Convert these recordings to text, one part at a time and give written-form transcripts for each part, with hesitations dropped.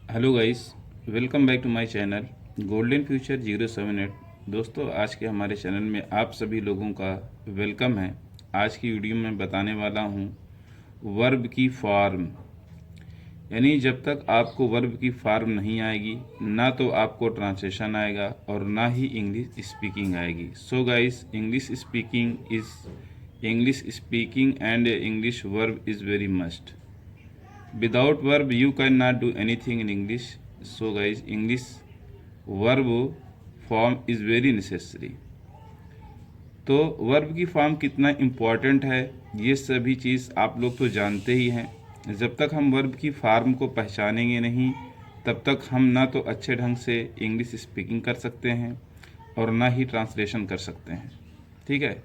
Hello guys, welcome back to my channel golden future 078। दोस्तों, आज के हमारे चैनल में आप सभी लोगों का वेलकम है। आज की वीडियो में बताने वाला हूँ वर्ब की फॉर्म। यानी जब तक आपको वर्ब की फॉर्म नहीं आएगी, ना तो आपको ट्रांसलेशन आएगा और ना ही इंग्लिश स्पीकिंग आएगी। So guys, English speaking and English verb is very must. Without verb, you cannot do anything in English. So, guys, English verb form is very necessary. तो वर्ब की फॉर्म कितना important है, ये सभी चीज़ आप लोग तो जानते ही हैं। जब तक हम वर्ब की फॉर्म को पहचानेंगे नहीं, तब तक हम ना तो अच्छे ढंग से इंग्लिश स्पीकिंग कर सकते हैं और ना ही ट्रांसलेशन कर सकते हैं। ठीक है।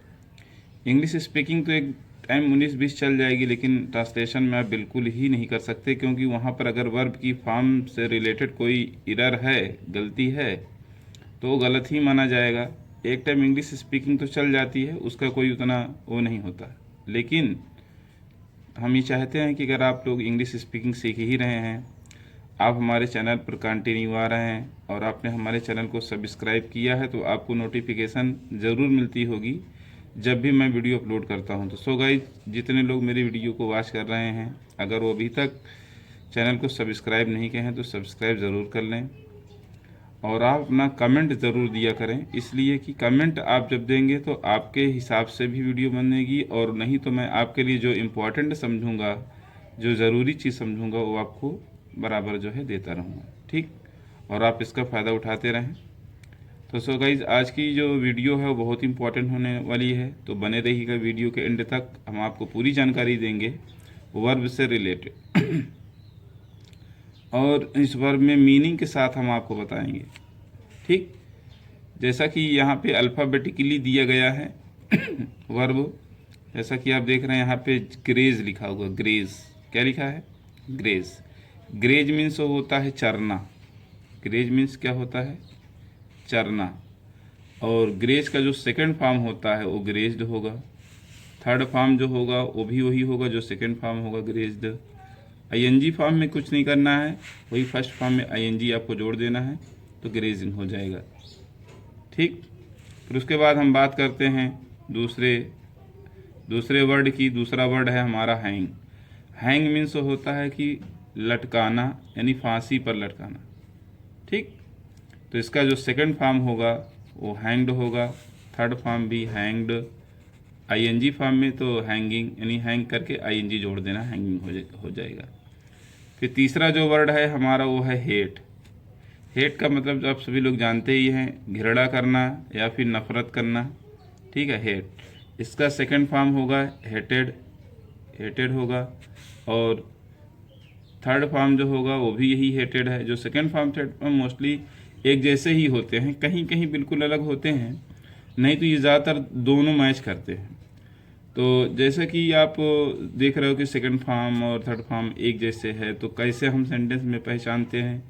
इंग्लिश स्पीकिंग तो एक टाइम 19-20 चल जाएगी, लेकिन ट्रांसलेशन में आप बिल्कुल ही नहीं कर सकते, क्योंकि वहाँ पर अगर वर्ब की फॉर्म से रिलेटेड कोई एरर है, गलती है, तो वो गलत ही माना जाएगा। एक टाइम इंग्लिश स्पीकिंग तो चल जाती है, उसका कोई उतना वो नहीं होता। लेकिन हम ये चाहते हैं कि अगर आप लोग इंग्लिश स्पीकिंग सीख ही रहे हैं, आप हमारे चैनल पर कंटिन्यू आ रहे हैं और आपने हमारे चैनल को सब्सक्राइब किया है, तो आपको नोटिफिकेशन ज़रूर मिलती होगी जब भी मैं वीडियो अपलोड करता हूं। तो सो गाइस, जितने लोग मेरी वीडियो को वॉच कर रहे हैं, अगर वो अभी तक चैनल को सब्सक्राइब नहीं किए हैं तो सब्सक्राइब ज़रूर कर लें और आप अपना कमेंट ज़रूर दिया करें, इसलिए कि कमेंट आप जब देंगे तो आपके हिसाब से भी वीडियो बनेगी, और नहीं तो मैं आपके लिए जो इम्पोर्टेंट समझूंगा, जो ज़रूरी चीज़ समझूंगा, वो आपको बराबर जो है देता रहूँगा। ठीक, और आप इसका फ़ायदा उठाते रहें। तो सो गाइज, आज की जो वीडियो है वो बहुत इंपॉर्टेंट होने वाली है, तो बने रहिएगा वीडियो के एंड तक। हम आपको पूरी जानकारी देंगे वर्ब से रिलेटेड और इस वर्ब में मीनिंग के साथ हम आपको बताएंगे। ठीक, जैसा कि यहाँ पे अल्फ़ाबेटिकली दिया गया है वर्ब, जैसा कि आप देख रहे हैं यहाँ पे ग्रेज लिखा हुआ। ग्रेज क्या लिखा है? ग्रेज। ग्रेज मीन्स होता है चरना। ग्रेज मीन्स क्या होता है? चरना। और ग्रेज का जो सेकंड फॉर्म होता है वो ग्रेज्ड होगा। थर्ड फॉर्म जो होगा वो भी वही होगा जो सेकंड फॉर्म होगा, ग्रेज्ड। आईएनजी फॉर्म में कुछ नहीं करना है, वही फर्स्ट फॉर्म में आईएनजी आपको जोड़ देना है, तो ग्रेजिंग हो जाएगा। ठीक, फिर उसके बाद हम बात करते हैं दूसरे वर्ड की। दूसरा वर्ड है हमारा हैंग। हैंग मीन्स होता है कि लटकाना, यानी फांसी पर लटकाना। ठीक, तो इसका जो सेकंड फॉर्म होगा वो हैंग्ड होगा, थर्ड फॉर्म भी हैंग्ड। आईएनजी फॉर्म में तो हैंगिंग, यानी हैंग करके आईएनजी जोड़ देना, हैंगिंग हो जाएगा। फिर तीसरा जो वर्ड है हमारा वो है हेट। हेट का मतलब आप सभी लोग जानते ही हैं, घृणा करना या फिर नफरत करना। ठीक है, हेट। इसका सेकंड फॉर्म होगा हेटेड, हेटेड होगा। और थर्ड फॉर्म जो होगा वो भी यही हेटेड है। जो second form third form mostly एक जैसे ही होते हैं, कहीं कहीं बिल्कुल अलग होते हैं, नहीं तो ये ज़्यादातर दोनों मैच करते हैं। तो जैसे कि आप देख रहे हो कि सेकंड फॉर्म और थर्ड फॉर्म एक जैसे है, तो कैसे हम सेंटेंस में पहचानते हैं,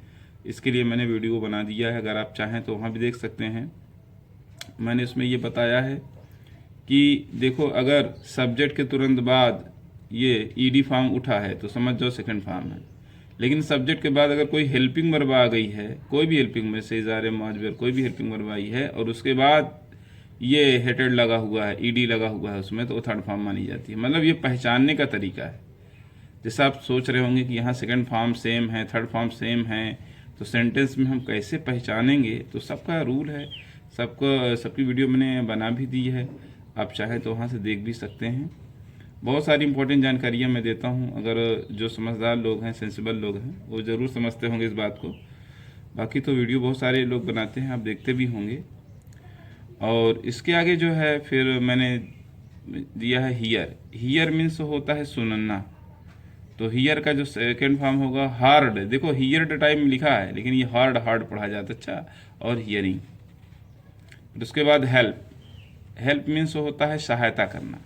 इसके लिए मैंने वीडियो बना दिया है। अगर आप चाहें तो वहाँ भी देख सकते हैं। मैंने इसमें ये बताया है कि देखो, अगर सब्जेक्ट के तुरंत बाद ये ईडी फॉर्म उठा है तो समझ जाओ सेकंड फॉर्म है। लेकिन सब्जेक्ट के बाद अगर कोई हेल्पिंग वर्ब आ गई है, कोई भी हेल्पिंग में से इज़ारे मौजूद कोई भी हेल्पिंग वर्ब आई है, और उसके बाद ये हेटेड लगा हुआ है, ईडी लगा हुआ है उसमें, तो वो थर्ड फॉर्म मानी जाती है। मतलब ये पहचानने का तरीका है। जैसे आप सोच रहे होंगे कि यहाँ सेकंड फॉर्म सेम है, थर्ड फॉर्म सेम है, तो सेंटेंस में हम कैसे पहचानेंगे? तो सबका रूल है, सबकी वीडियो मैंने बना भी दी है, आप चाहें तो वहाँ से देख भी सकते हैं। बहुत सारी इंपॉर्टेंट जानकारियाँ मैं देता हूँ। अगर जो समझदार लोग हैं, सेंसिबल लोग हैं, वो ज़रूर समझते होंगे इस बात को। बाकी तो वीडियो बहुत सारे लोग बनाते हैं, आप देखते भी होंगे। और इसके आगे जो है फिर मैंने दिया है हियर। हियर मीन्स होता है सुनना। तो हियर का जो सेकेंड फॉर्म होगा हार्ड। देखो हियर टाइम लिखा है, लेकिन ये हार्ड हार्ड पढ़ा जाता है। अच्छा, और हियरिंग। फिर उसके बाद हेल्प। हेल्प मीन्स होता है सहायता करना।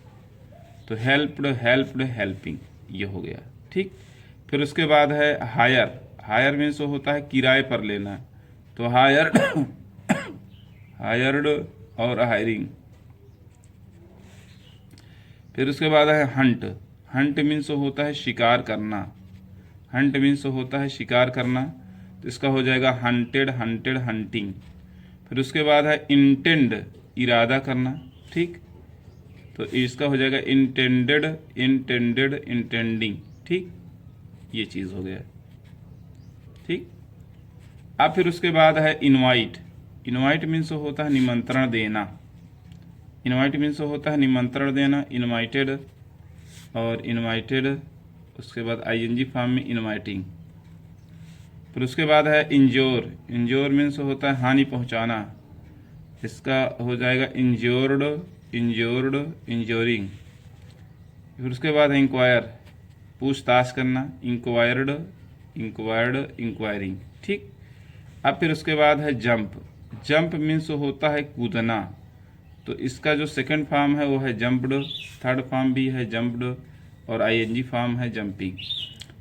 तो हेल्प्ड, हेल्प्ड, हेल्पिंग, ये हो गया। ठीक, फिर उसके बाद है हायर। हायर मीन्स होता है किराए पर लेना। तो हायर हायर्ड और हायरिंग। फिर उसके बाद है हंट। हंट मीन्स होता है शिकार करना। हंट मीन्स होता है शिकार करना। तो इसका हो जाएगा हंटेड, हंटेड, हंटिंग। फिर उसके बाद है इंटेंड, इरादा करना, ठीक, तो इसका हो जाएगा इंटेंडेड, इंटेंडेड, इंटेंडिंग, ठीक, ये चीज़ हो गया, ठीक। अब फिर उसके बाद है इनवाइट। इनवाइट मीन्स होता है निमंत्रण देना। इनवाइट मीन्स होता है निमंत्रण देना, इनवाइटेड, और इनवाइटेड, उसके बाद आईएनजी फॉर्म में इनवाइटिंग। फिर उसके बाद है इंजोर। इंजोर मीन्स होता है हानि पहुंचाना, इसका हो जाएगा इंजोर्ड, इंजोर्ड, इंजोरिंग। फिर उसके बाद है इंक्वायर, पूछताछ करना, इंक्वायर्ड, इंक्वायर्ड, इंक्वायरिंग, ठीक। अब फिर उसके बाद है जंप। जंप मीन्स होता है कूदना, तो इसका जो सेकंड फॉर्म है वो है जंप्ड, थर्ड फॉर्म भी है जंप्ड, और आईएनजी फॉर्म है जंपिंग।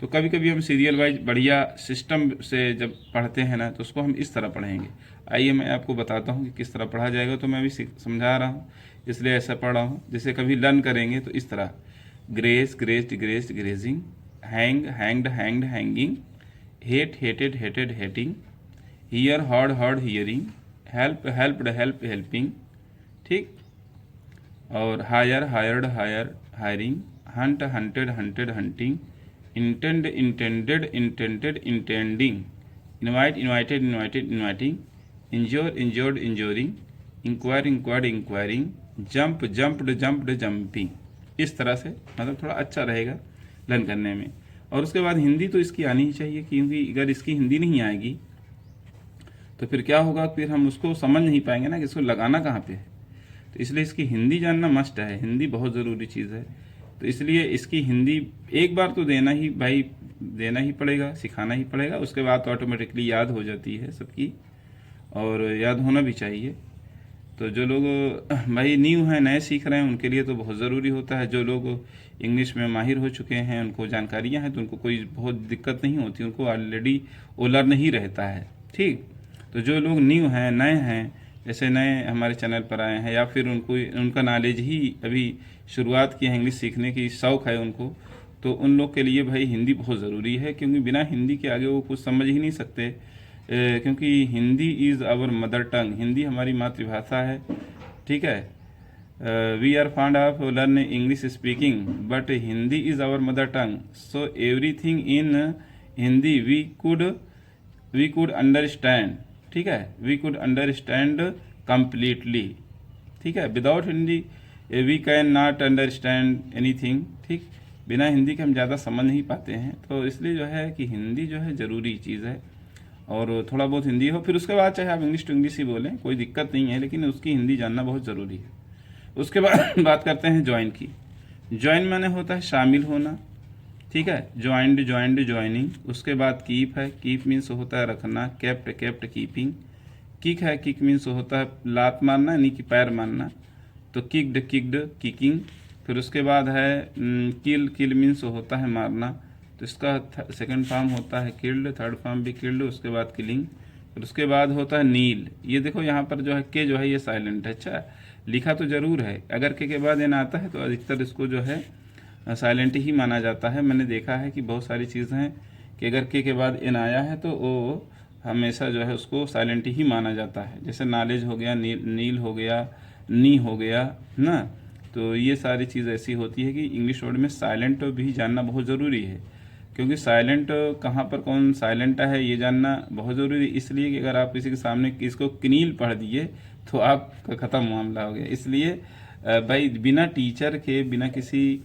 तो कभी कभी हम सीरियल वाइज बढ़िया सिस्टम से जब पढ़ते हैं ना, तो उसको हम इस तरह पढ़ेंगे। आइए मैं आपको बताता हूँ कि किस तरह पढ़ा जाएगा। तो मैं अभी समझा रहा हूँ इसलिए ऐसा पढ़ रहा हूँ। जैसे कभी लर्न करेंगे तो इस तरह, graze, grazed, grazed, grazing, hang, hanged, hanged, hanging, hate, hated, hated, hating, hear, heard, heard, hearing, help, helped, help, helping, ठीक, और hire, hired, hire, hiring, hunt, hunted, hunted, hunting, intend, intended, intended, intending, invite, invited, invited, inviting, injure, injured, injuring, inquire, inquired, inquiring, jump, jumped, jumped, jumping. इस तरह से मतलब थोड़ा अच्छा रहेगा learn करने में। और उसके बाद हिंदी तो इसकी आनी ही चाहिए, क्योंकि अगर इसकी हिंदी नहीं आएगी तो फिर क्या होगा, फिर हम उसको समझ नहीं पाएंगे ना कि इसको लगाना कहाँ पे है। तो इसलिए इसकी हिंदी जानना मस्ट है, हिंदी बहुत ज़रूरी चीज़ है। तो इसलिए इसकी हिंदी एक बार तो देना ही भाई, देना ही पड़ेगा, सिखाना ही पड़ेगा। उसके बाद तो ऑटोमेटिकली याद हो जाती है सबकी, और याद होना भी चाहिए। तो जो लोग भाई न्यू हैं, नए सीख रहे हैं, उनके लिए तो बहुत ज़रूरी होता है। जो लोग इंग्लिश में माहिर हो चुके हैं, उनको जानकारियाँ हैं, तो उनको कोई बहुत दिक्कत नहीं होती, उनको ऑलरेडी वो लर्न ही रहता है, ठीक। तो जो लोग न्यू हैं, नए हैं, जैसे नए हमारे चैनल पर आए हैं, या फिर उनका नॉलेज ही अभी शुरुआत की है, इंग्लिश सीखने की शौक़ है उनको, तो उन लोग के लिए भाई हिंदी बहुत ज़रूरी है। क्योंकि बिना हिंदी के आगे वो कुछ समझ ही नहीं सकते, क्योंकि Hindi is our mother tongue, Hindi हमारी मातृभाषा है, ठीक है। We are fond of learn English speaking, but Hindi is our mother tongue, so everything in Hindi we could understand, ठीक है, वी कुड अंडरस्टैंड कम्प्लीटली, ठीक है। Without Hindi we can not understand anything, ठीक। बिना हिंदी के हम ज़्यादा समझ नहीं पाते हैं। तो इसलिए जो है कि हिंदी जो है ज़रूरी चीज़ है, और थोड़ा बहुत हिंदी हो। फिर उसके बाद चाहे आप इंग्लिश टू इंग्लिश ही बोलें, कोई दिक्कत नहीं है, लेकिन उसकी हिंदी जानना बहुत ज़रूरी है। उसके बाद बात करते हैं ज्वाइन की। ज्वाइन माने होता है शामिल होना, ठीक है, ज्वाइंड, ज्वाइंड, ज्वाइनिंग। उसके बाद कीप है, कीप मीन्स होता है रखना, केप्ट, केप्ट, कीपिंग। किक है, किक मीन्स होता है लात मारना, यानी कि पैर मारना, तो किक्ड, किक्ड, किकिंग। फिर उसके बाद है किल, किल मीन्स होता है मारना, तो इसका सेकंड फॉर्म होता है किल्ड, थर्ड फॉर्म भी किल्ड, उसके बाद किलिंग। फिर उसके बाद होता है नील। ये देखो यहाँ पर जो है के जो है ये साइलेंट है, अच्छा लिखा तो ज़रूर है, अगर के बाद एन आता है तो अधिकतर इसको जो है साइलेंट ही माना जाता है। मैंने देखा है कि बहुत सारी चीज़ें हैं कि अगर के बाद एन आया है तो वो हमेशा जो है उसको साइलेंट ही माना जाता है। जैसे नॉलेज हो गया, नील हो गया, नी हो गया ना, तो ये सारी चीज़ ऐसी होती है कि इंग्लिश वर्ड में साइलेंट भी जानना बहुत ज़रूरी है। क्योंकि साइलेंट कहाँ पर कौन साइलेंट है ये जानना बहुत ज़रूरी है। इसलिए कि अगर आप किसी के सामने इसको किनील पढ़ दिए तो आपका ख़त्म मामला हो गया। इसलिए भाई बिना टीचर के, बिना किसी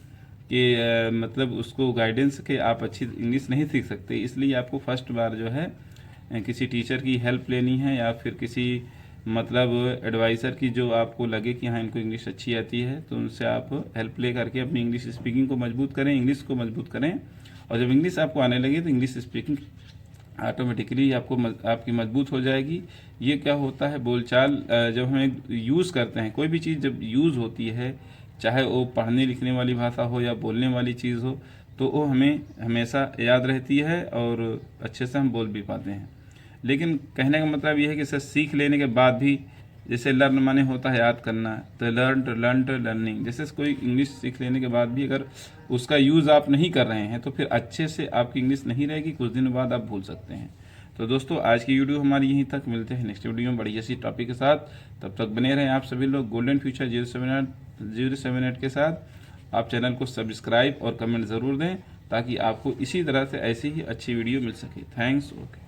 के मतलब उसको गाइडेंस के आप अच्छी इंग्लिश नहीं सीख सकते। इसलिए आपको फर्स्ट बार जो है किसी टीचर की हेल्प लेनी है, या फिर किसी मतलब एडवाइज़र की, जो आपको लगे कि हाँ इनको इंग्लिश अच्छी आती है, तो उनसे आप हेल्प ले करके अपनी इंग्लिश स्पीकिंग को मजबूत करें, इंग्लिश को मजबूत करें। और जब इंग्लिश आपको आने लगे तो इंग्लिश स्पीकिंग ऑटोमेटिकली आपकी मजबूत हो जाएगी। ये क्या होता है, बोलचाल जब हम यूज़ करते हैं, कोई भी चीज़ जब यूज़ होती है, चाहे वो पढ़ने लिखने वाली भाषा हो या बोलने वाली चीज़ हो, तो वो हमें हमेशा याद रहती है और अच्छे से हम बोल भी पाते हैं। लेकिन कहने का मतलब ये है कि इसे सीख लेने के बाद भी, जैसे लर्न माने होता है याद करना, तो लर्निंग, जैसे कोई इंग्लिश सीख लेने के बाद भी अगर उसका यूज़ आप नहीं कर रहे हैं तो फिर अच्छे से आपकी इंग्लिश नहीं रहेगी, कुछ दिनों बाद आप भूल सकते हैं। तो दोस्तों आज की वीडियो हमारी यहीं तक, मिलते हैं नेक्स्ट वीडियो में बढ़िया सी टॉपिक के साथ। तब तक बने रहें आप सभी लोग गोल्डन फ्यूचर 078 के साथ। आप चैनल को सब्सक्राइब और कमेंट ज़रूर दें ताकि आपको इसी तरह से ऐसी ही अच्छी वीडियो मिल सके। थैंक्स। ओके।